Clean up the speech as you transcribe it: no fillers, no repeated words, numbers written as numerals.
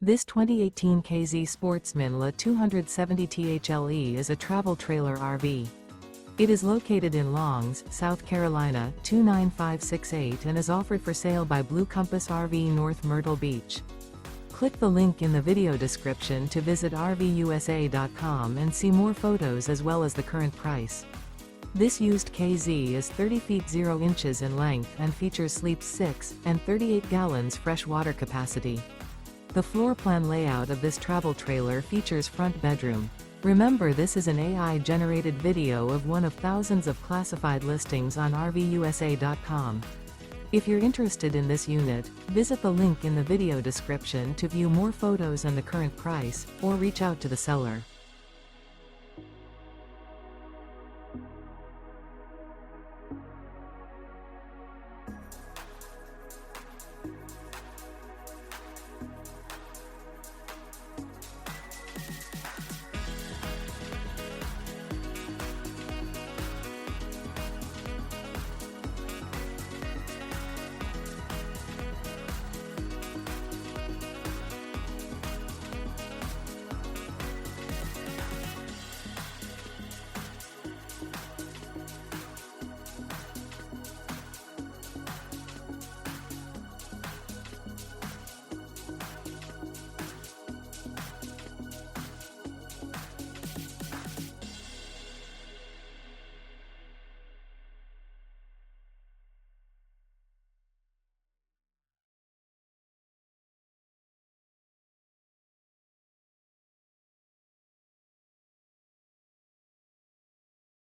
This 2018 K-Z Sportsmen La 270 THLE is a travel trailer RV. It is located in Longs, South Carolina 29568 and is offered for sale by Blue Compass RV North Myrtle Beach. Click the link in the video description to visit RVUSA.com and see more photos as well as the current price. This used K-Z is 30 feet 0 inches in length and features sleeps 6 and 38 gallons fresh water capacity. The floor plan layout of this travel trailer features front bedroom. Remember, this is an AI-generated video of one of thousands of classified listings on RVUSA.com. If you're interested in this unit, visit the link in the video description to view more photos and the current price, or reach out to the seller.